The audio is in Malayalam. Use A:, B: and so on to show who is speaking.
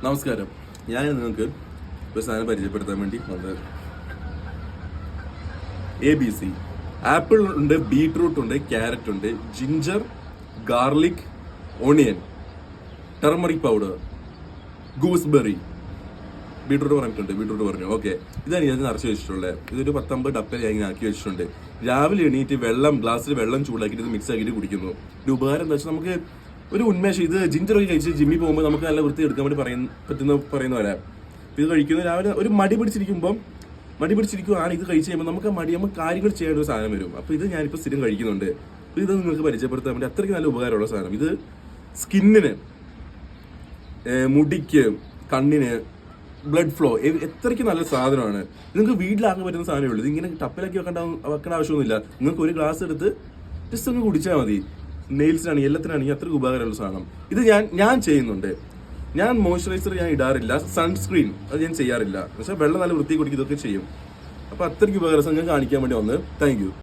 A: നമസ്കാരം. ഞാൻ നിങ്ങൾക്ക് ഒരു സാധനം പരിചയപ്പെടുത്താൻ വേണ്ടി വന്നത് ABC. ആപ്പിൾ ഉണ്ട്, ബീട്രൂട്ട് ഉണ്ട്, ക്യാരറ്റ് ഉണ്ട്, ginger, garlic, onion, turmeric powder, gooseberry. Beetroot പറഞ്ഞു. ഓക്കെ, ഇതാണ് ഞാൻ നിറച്ച് വെച്ചിട്ടുള്ളത്. ഇതൊരു 10-50 ഡപ്പ ഞാൻ ഇങ്ങനെ ആക്കി വെച്ചിട്ടുണ്ട്. രാവിലെ എണീറ്റ് ഗ്ലാസ്സിൽ വെള്ളം ചൂടാക്കിയിട്ട് ഇത് മിക്സ് ആക്കിയിട്ട് കുടിക്കുന്നു. ഒരു ഉപകാരം എന്താ വെച്ചാൽ നമുക്ക് ഒരു ഉന്മേഷം. ഇത് ജിഞ്ചറൊക്കെ കഴിച്ച് ജിമ്മിൽ പോകുമ്പോൾ നമുക്ക് നല്ല വൃത്തി എടുക്കാൻ വേണ്ടി പറയുന്ന പോലെ ഇത് കഴിക്കുന്നത്. രാവിലെ ഒരു മടി പിടിച്ചിരിക്കുകയാണ് ഇത് കഴിച്ച് കഴിയുമ്പോൾ നമുക്ക് കാര്യങ്ങൾ ചെയ്യേണ്ട ഒരു സാധനം വരും. അപ്പോൾ ഇത് ഞാനിപ്പോൾ സ്ഥിരം കഴിക്കുന്നുണ്ട്. ഇത് നിങ്ങൾക്ക് പരിചയപ്പെടുത്താൻ വേണ്ടി അത്രയ്ക്ക് നല്ല ഉപകാരമുള്ള സാധനം. ഇത് സ്കിന്നിന്, മുടിക്ക്, കണ്ണിന്, ബ്ലഡ് ഫ്ലോ എത്രയ്ക്ക് നല്ല സാധനമാണ്. നിങ്ങൾക്ക് വീട്ടിലാക്കാൻ പറ്റുന്ന സാധനമേ ഉള്ളൂ. ഇത് ഇങ്ങനെ ടപ്പിലാക്കി വെക്കേണ്ട ആവശ്യമൊന്നുമില്ല. നിങ്ങൾക്ക് ഒരു ഗ്ലാസ് എടുത്ത് ജസ്റ്റ് ഒന്ന് കുടിച്ചാൽ മതി. നെയിൽസിനാണെങ്കിൽ എല്ലാത്തിനാണെങ്കിൽ അത്രയ്ക്ക് ഉപകാരമുള്ള സാധനം. ഇത് ഞാൻ ചെയ്യുന്നുണ്ട്. ഞാൻ മോയ്സ്ചറൈസർ ഇടാറില്ല, സൺസ്ക്രീൻ അത് ഞാൻ ചെയ്യാറില്ല. പക്ഷേ വെള്ളം നല്ല വൃത്തി കുടിക്കും, ഇതൊക്കെ ചെയ്യും. അപ്പോൾ അത്രയ്ക്ക് ഉപകാരം ഞാൻ കാണിക്കാൻ വേണ്ടി വന്നത്. Thank you.